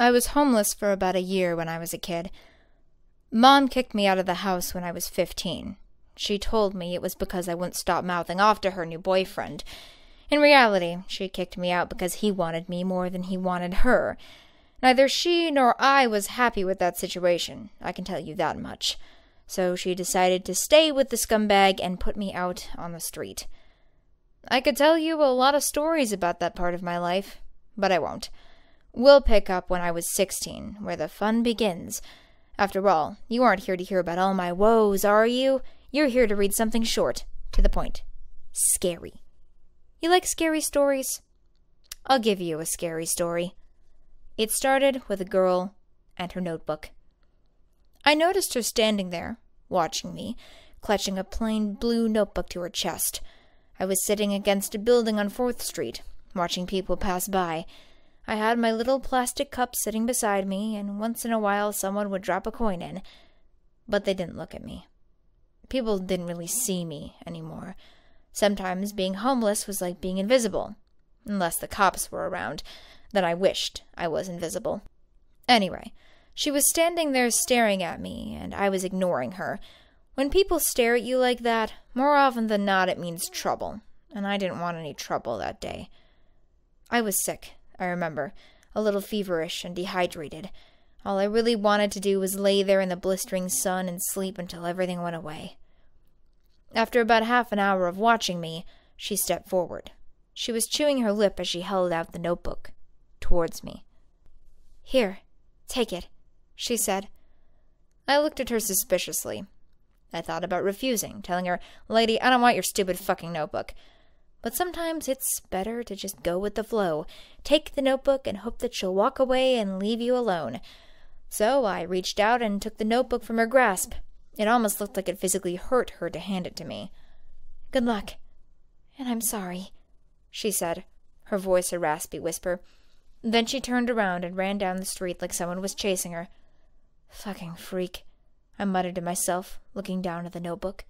I was homeless for about a year when I was a kid. Mom kicked me out of the house when I was 15. She told me it was because I wouldn't stop mouthing off to her new boyfriend. In reality, she kicked me out because he wanted me more than he wanted her. Neither she nor I was happy with that situation, I can tell you that much. So she decided to stay with the scumbag and put me out on the street. I could tell you a lot of stories about that part of my life, but I won't. We'll pick up when I was 16, where the fun begins. After all, you aren't here to hear about all my woes, are you? You're here to read something short, to the point. Scary. You like scary stories? I'll give you a scary story. It started with a girl and her notebook. I noticed her standing there, watching me, clutching a plain blue notebook to her chest. I was sitting against a building on 4th Street, watching people pass by. I had my little plastic cup sitting beside me, and once in a while someone would drop a coin in. But they didn't look at me. People didn't really see me anymore. Sometimes being homeless was like being invisible. Unless the cops were around. Then I wished I was invisible. Anyway, she was standing there staring at me, and I was ignoring her. When people stare at you like that, more often than not it means trouble, and I didn't want any trouble that day. I was sick, I remember, a little feverish and dehydrated. All I really wanted to do was lay there in the blistering sun and sleep until everything went away. After about half an hour of watching me, she stepped forward. She was chewing her lip as she held out the notebook towards me. "Here, take it," she said. I looked at her suspiciously. I thought about refusing, telling her, "Lady, I don't want your stupid fucking notebook." But sometimes it's better to just go with the flow, take the notebook and hope that she'll walk away and leave you alone. So I reached out and took the notebook from her grasp. It almost looked like it physically hurt her to hand it to me. "Good luck. And I'm sorry," she said, her voice a raspy whisper. Then she turned around and ran down the street like someone was chasing her. Fucking freak, I muttered to myself, looking down at the notebook.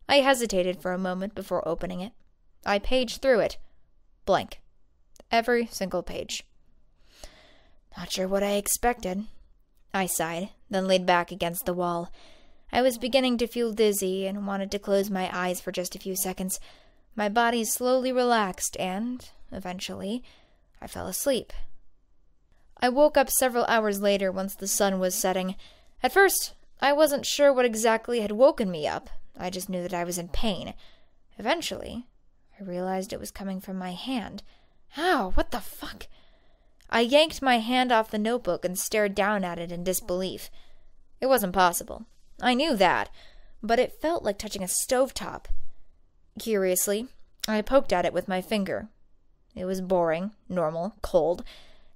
I hesitated for a moment before opening it. I paged through it. Blank. Every single page. Not sure what I expected. I sighed, then laid back against the wall. I was beginning to feel dizzy and wanted to close my eyes for just a few seconds. My body slowly relaxed and, eventually, I fell asleep. I woke up several hours later once the sun was setting. At first, I wasn't sure what exactly had woken me up. I just knew that I was in pain. Eventually, I realized it was coming from my hand. Ow, what the fuck? I yanked my hand off the notebook and stared down at it in disbelief. It wasn't possible. I knew that, but it felt like touching a stovetop. Curiously, I poked at it with my finger. It was boring, normal, cold,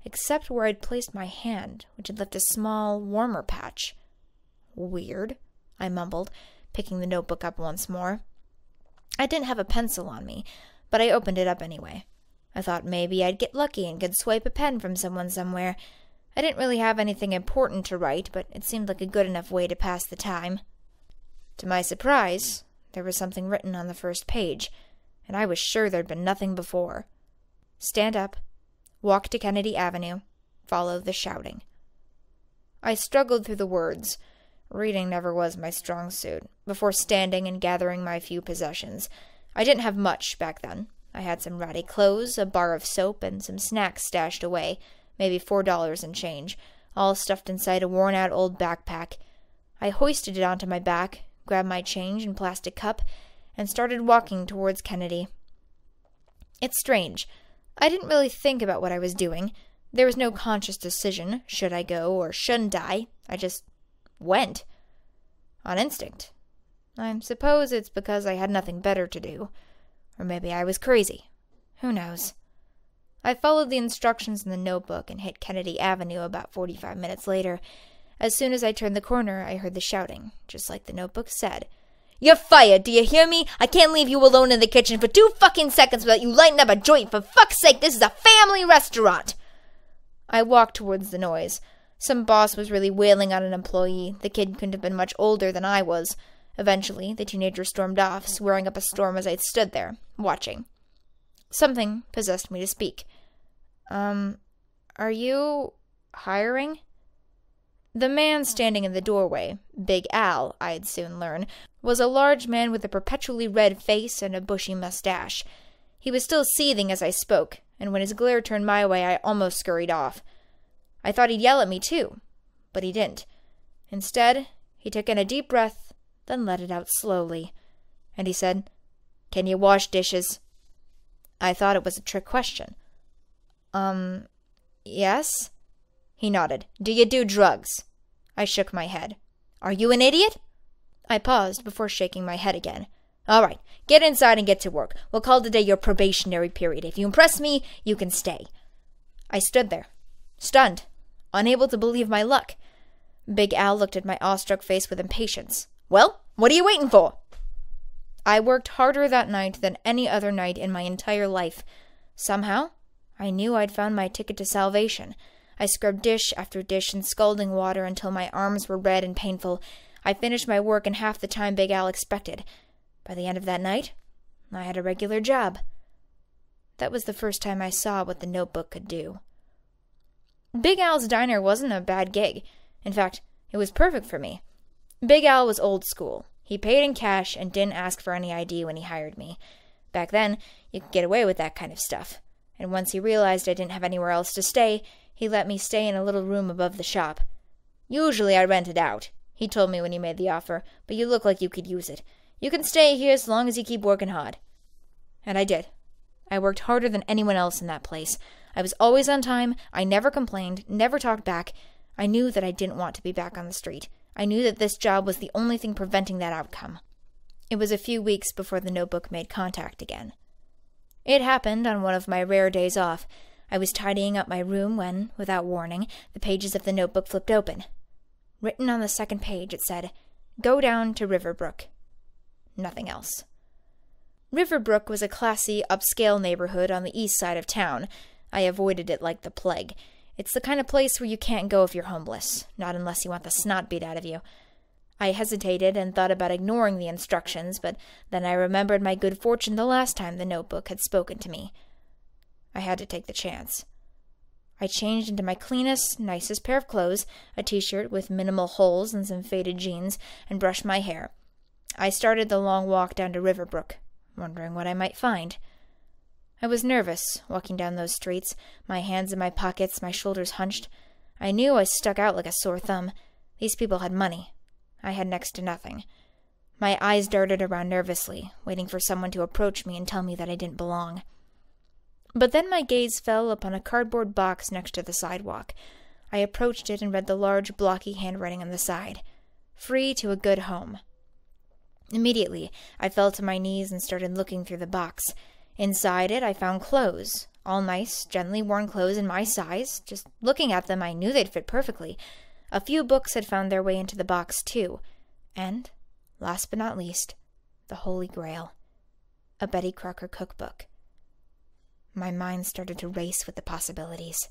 except where I'd placed my hand, which had left a small, warmer patch. Weird, I mumbled, picking the notebook up once more. I didn't have a pencil on me, but I opened it up anyway. I thought maybe I'd get lucky and could swipe a pen from someone somewhere. I didn't really have anything important to write, but it seemed like a good enough way to pass the time. To my surprise, there was something written on the first page, and I was sure there'd been nothing before. Stand up, walk to Kennedy Avenue, follow the shouting. I struggled through the words. Reading never was my strong suit, before standing and gathering my few possessions. I didn't have much back then. I had some ratty clothes, a bar of soap, and some snacks stashed away, maybe $4 in change, all stuffed inside a worn-out old backpack. I hoisted it onto my back, grabbed my change and plastic cup, and started walking towards Kennedy. It's strange. I didn't really think about what I was doing. There was no conscious decision, should I go or shouldn't I? I just went. On instinct. I suppose it's because I had nothing better to do. Or maybe I was crazy. Who knows? I followed the instructions in the notebook and hit Kennedy Avenue about 45 minutes later. As soon as I turned the corner, I heard the shouting, just like the notebook said. "You're fired, do you hear me? I can't leave you alone in the kitchen for 2 fucking seconds without you lighting up a joint. For fuck's sake, this is a family restaurant!" I walked towards the noise. Some boss was really wailing on an employee. The kid couldn't have been much older than I was. Eventually, the teenager stormed off, swearing up a storm as I stood there, watching. Something possessed me to speak. Are you... Hiring? The man standing in the doorway, Big Al, I'd soon learn, was a large man with a perpetually red face and a bushy mustache. He was still seething as I spoke, and when his glare turned my way, I almost scurried off. I thought he'd yell at me, too, but he didn't. Instead, he took in a deep breath, then let it out slowly, and he said, "Can you wash dishes?" I thought it was a trick question. Yes? He nodded. "Do you do drugs?" I shook my head. "Are you an idiot?" I paused before shaking my head again. "All right, get inside and get to work. We'll call today your probationary period. If you impress me, you can stay." I stood there, stunned, unable to believe my luck. Big Al looked at my awestruck face with impatience. "Well, what are you waiting for?" I worked harder that night than any other night in my entire life. Somehow, I knew I'd found my ticket to salvation. I scrubbed dish after dish in scalding water until my arms were red and painful. I finished my work in half the time Big Al expected. By the end of that night, I had a regular job. That was the first time I saw what the notebook could do. Big Al's diner wasn't a bad gig. In fact, it was perfect for me. Big Al was old school. He paid in cash and didn't ask for any ID when he hired me. Back then, you could get away with that kind of stuff. And once he realized I didn't have anywhere else to stay, he let me stay in a little room above the shop. "Usually I rent it out," he told me when he made the offer, "but you look like you could use it. You can stay here as long as you keep working hard." And I did. I worked harder than anyone else in that place. I was always on time. I never complained, never talked back. I knew that I didn't want to be back on the street. I knew that this job was the only thing preventing that outcome. It was a few weeks before the notebook made contact again. It happened on one of my rare days off. I was tidying up my room when, without warning, the pages of the notebook flipped open. Written on the second page, it said, "Go down to Riverbrook." Nothing else. Riverbrook was a classy, upscale neighborhood on the east side of town. I avoided it like the plague. It's the kind of place where you can't go if you're homeless, not unless you want the snot beat out of you. I hesitated and thought about ignoring the instructions, but then I remembered my good fortune the last time the notebook had spoken to me. I had to take the chance. I changed into my cleanest, nicest pair of clothes, a t-shirt with minimal holes and some faded jeans, and brushed my hair. I started the long walk down to Riverbrook, wondering what I might find. I was nervous, walking down those streets, my hands in my pockets, my shoulders hunched. I knew I stuck out like a sore thumb. These people had money. I had next to nothing. My eyes darted around nervously, waiting for someone to approach me and tell me that I didn't belong. But then my gaze fell upon a cardboard box next to the sidewalk. I approached it and read the large, blocky handwriting on the side. "Free to a good home." Immediately, I fell to my knees and started looking through the box. Inside it, I found clothes. All nice, gently worn clothes in my size. Just looking at them, I knew they'd fit perfectly. A few books had found their way into the box, too. And, last but not least, the Holy Grail. A Betty Crocker cookbook. My mind started to race with the possibilities.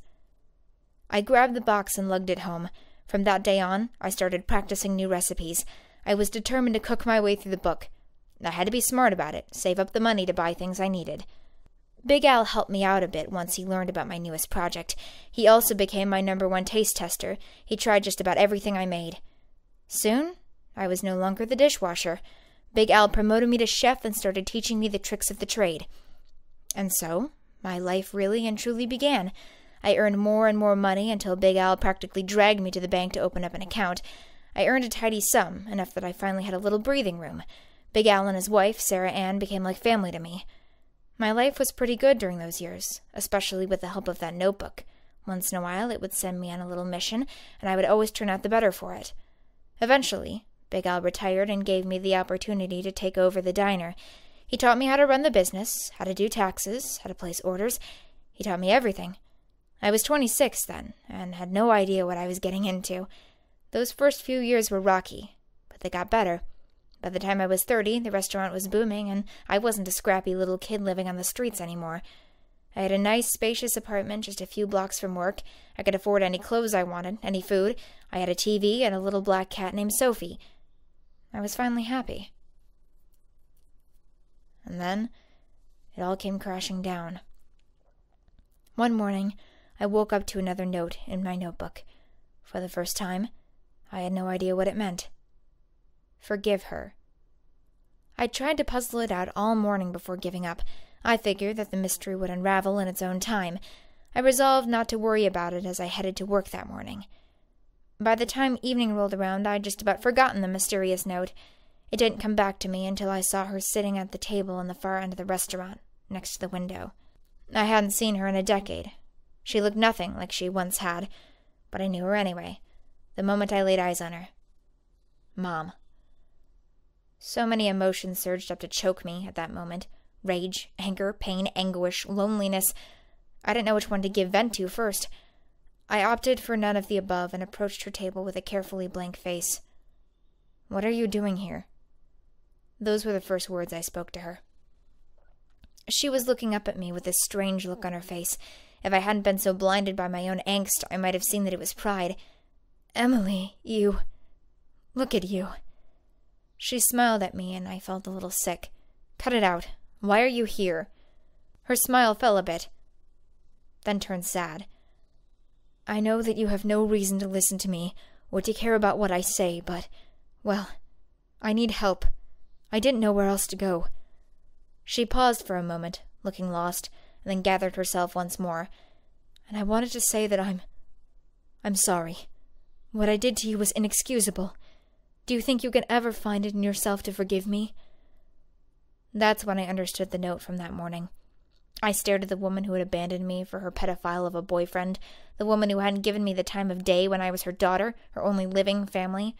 I grabbed the box and lugged it home. From that day on, I started practicing new recipes. I was determined to cook my way through the book. I had to be smart about it, save up the money to buy things I needed. Big Al helped me out a bit once he learned about my newest project. He also became my #1 taste tester. He tried just about everything I made. Soon, I was no longer the dishwasher. Big Al promoted me to chef and started teaching me the tricks of the trade. And so, my life really and truly began. I earned more and more money until Big Al practically dragged me to the bank to open up an account. I earned a tidy sum, enough that I finally had a little breathing room. Big Al and his wife, Sarah Ann, became like family to me. My life was pretty good during those years, especially with the help of that notebook. Once in a while, it would send me on a little mission, and I would always turn out the better for it. Eventually, Big Al retired and gave me the opportunity to take over the diner. He taught me how to run the business, how to do taxes, how to place orders. He taught me everything. I was 26 then, and had no idea what I was getting into. Those first few years were rocky, but they got better. By the time I was 30, the restaurant was booming, and I wasn't a scrappy little kid living on the streets anymore. I had a nice, spacious apartment just a few blocks from work. I could afford any clothes I wanted, any food. I had a TV and a little black cat named Sophie. I was finally happy. And then, it all came crashing down. One morning, I woke up to another note in my notebook. For the first time, I had no idea what it meant. Forgive her. I tried to puzzle it out all morning before giving up. I figured that the mystery would unravel in its own time. I resolved not to worry about it as I headed to work that morning. By the time evening rolled around, I'd just about forgotten the mysterious note. It didn't come back to me until I saw her sitting at the table in the far end of the restaurant, next to the window. I hadn't seen her in a decade. She looked nothing like she once had, but I knew her anyway, the moment I laid eyes on her. Mom. So many emotions surged up to choke me at that moment. Rage, anger, pain, anguish, loneliness. I didn't know which one to give vent to first. I opted for none of the above and approached her table with a carefully blank face. What are you doing here? Those were the first words I spoke to her. She was looking up at me with this strange look on her face. If I hadn't been so blinded by my own angst, I might have seen that it was pride. Emily, you... Look at you. She smiled at me, and I felt a little sick. Cut it out. Why are you here? Her smile fell a bit, then turned sad. I know that you have no reason to listen to me, or to care about what I say, but, well, I need help. I didn't know where else to go. She paused for a moment, looking lost, and then gathered herself once more. And I wanted to say that I'm sorry. What I did to you was inexcusable. Do you think you can ever find it in yourself to forgive me? That's when I understood the note from that morning. I stared at the woman who had abandoned me for her pedophile of a boyfriend, the woman who hadn't given me the time of day when I was her daughter, her only living family.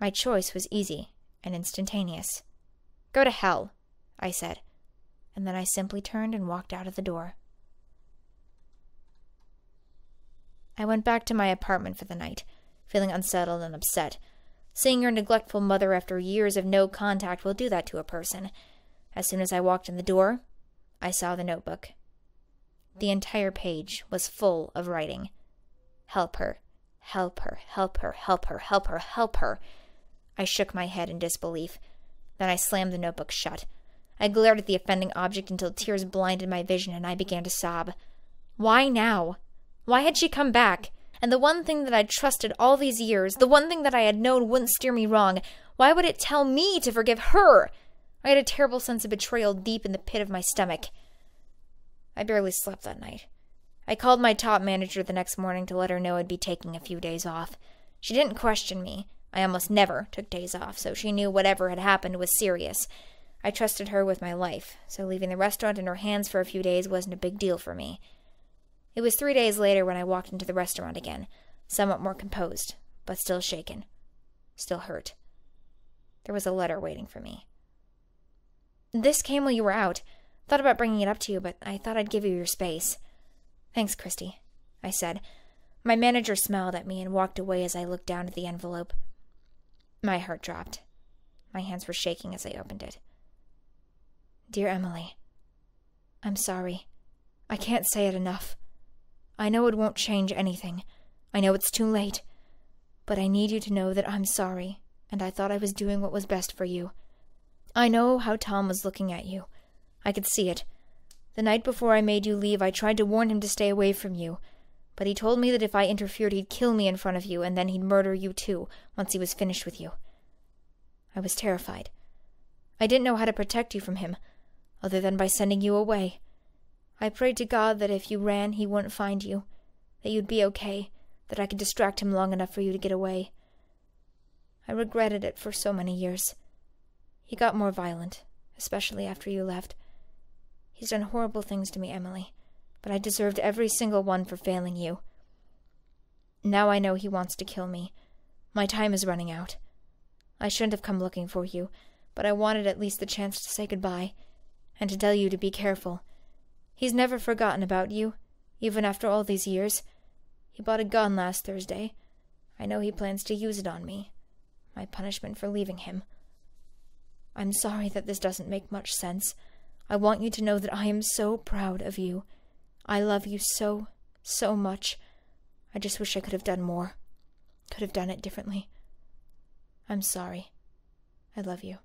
My choice was easy and instantaneous. Go to hell, I said, and then I simply turned and walked out of the door. I went back to my apartment for the night, feeling unsettled and upset. Seeing your neglectful mother after years of no contact will do that to a person. As soon as I walked in the door, I saw the notebook. The entire page was full of writing. Help her, help her, help her, help her, help her, help her. I shook my head in disbelief. Then I slammed the notebook shut. I glared at the offending object until tears blinded my vision and I began to sob. Why now? Why had she come back? And the one thing that I'd trusted all these years, the one thing that I had known wouldn't steer me wrong, why would it tell me to forgive her? I had a terrible sense of betrayal deep in the pit of my stomach. I barely slept that night. I called my top manager the next morning to let her know I'd be taking a few days off. She didn't question me. I almost never took days off, so she knew whatever had happened was serious. I trusted her with my life, so leaving the restaurant in her hands for a few days wasn't a big deal for me. It was 3 days later when I walked into the restaurant again, somewhat more composed, but still shaken, still hurt. There was a letter waiting for me. This came while you were out. Thought about bringing it up to you, but I thought I'd give you your space. Thanks, Christy, I said. My manager smiled at me and walked away as I looked down at the envelope. My heart dropped. My hands were shaking as I opened it. Dear Emily, I'm sorry. I can't say it enough. I know it won't change anything. I know it's too late. But I need you to know that I'm sorry, and I thought I was doing what was best for you. I know how Tom was looking at you. I could see it. The night before I made you leave, I tried to warn him to stay away from you. But he told me that if I interfered, he'd kill me in front of you, and then he'd murder you too, once he was finished with you. I was terrified. I didn't know how to protect you from him, other than by sending you away. I prayed to God that if you ran, he wouldn't find you, that you'd be okay, that I could distract him long enough for you to get away. I regretted it for so many years. He got more violent, especially after you left. He's done horrible things to me, Emily, but I deserved every single one for failing you. Now I know he wants to kill me. My time is running out. I shouldn't have come looking for you, but I wanted at least the chance to say goodbye, and to tell you to be careful. He's never forgotten about you, even after all these years. He bought a gun last Thursday. I know he plans to use it on me. My punishment for leaving him. I'm sorry that this doesn't make much sense. I want you to know that I am so proud of you. I love you so, so much. I just wish I could have done more. Could have done it differently. I'm sorry. I love you.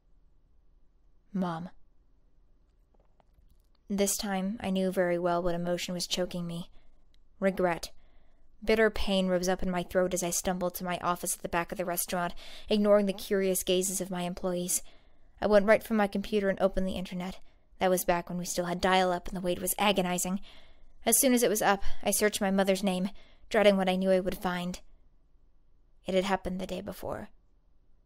Mom. This time, I knew very well what emotion was choking me. regret. Bitter pain rose up in my throat as I stumbled to my office at the back of the restaurant, ignoring the curious gazes of my employees. I went right from my computer and opened the internet. That was back when we still had dial-up and the wait was agonizing. As soon as it was up, I searched my mother's name, dreading what I knew I would find. It had happened the day before.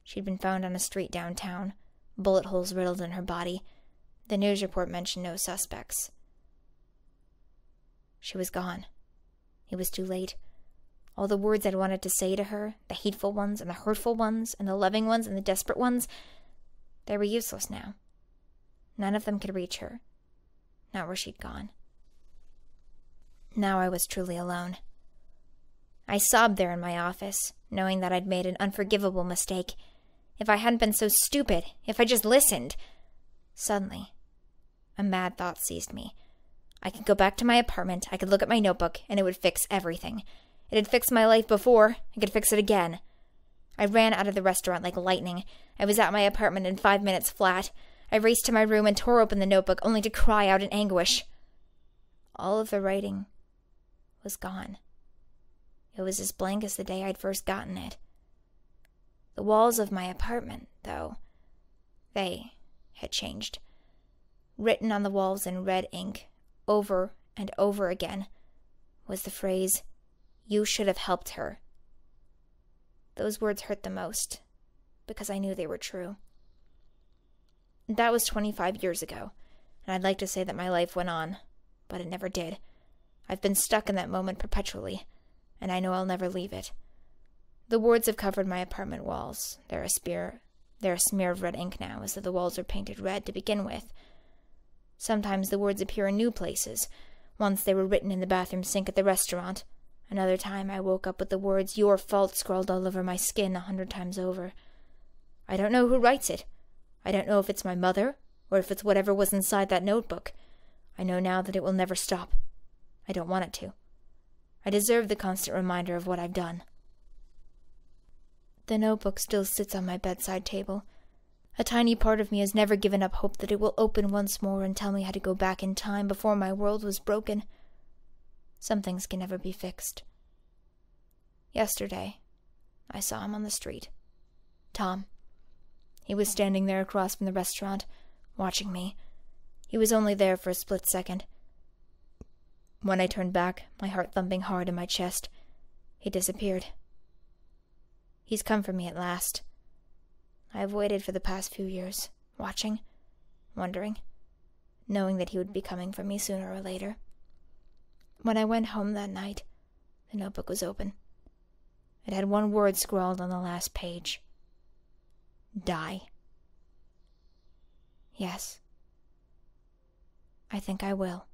She'd been found on a street downtown, bullet holes riddled in her body. The news report mentioned no suspects. She was gone. It was too late. All the words I'd wanted to say to her, the hateful ones and the hurtful ones and the loving ones and the desperate ones, they were useless now. None of them could reach her, not where she'd gone. Now I was truly alone. I sobbed there in my office, knowing that I'd made an unforgivable mistake. If I hadn't been so stupid, if I just listened. Suddenly, a mad thought seized me. I could go back to my apartment, I could look at my notebook, and it would fix everything. It had fixed my life before, I could fix it again. I ran out of the restaurant like lightning. I was at my apartment in 5 minutes flat. I raced to my room and tore open the notebook, only to cry out in anguish. All of the writing was gone. It was as blank as the day I'd first gotten it. The walls of my apartment, though, they had changed. Written on the walls in red ink, over and over again, was the phrase, "You should have helped her." Those words hurt the most, because I knew they were true. That was 25 years ago, and I'd like to say that my life went on, but it never did. I've been stuck in that moment perpetually, and I know I'll never leave it. The words have covered my apartment walls. They're a smear of red ink now, as though the walls were painted red to begin with. Sometimes the words appear in new places. Once they were written in the bathroom sink at the restaurant. Another time I woke up with the words, "Your fault," scrawled all over my skin 100 times over. I don't know who writes it. I don't know if it's my mother, or if it's whatever was inside that notebook. I know now that it will never stop. I don't want it to. I deserve the constant reminder of what I've done. The notebook still sits on my bedside table. A tiny part of me has never given up hope that it will open once more and tell me how to go back in time before my world was broken. Some things can never be fixed. Yesterday, I saw him on the street. Tom. He was standing there across from the restaurant, watching me. He was only there for a split second. When I turned back, my heart thumping hard in my chest, he disappeared. He's come for me at last. I have waited for the past few years, watching, wondering, knowing that he would be coming for me sooner or later. When I went home that night, the notebook was open. It had one word scrawled on the last page. Die. Yes. I think I will.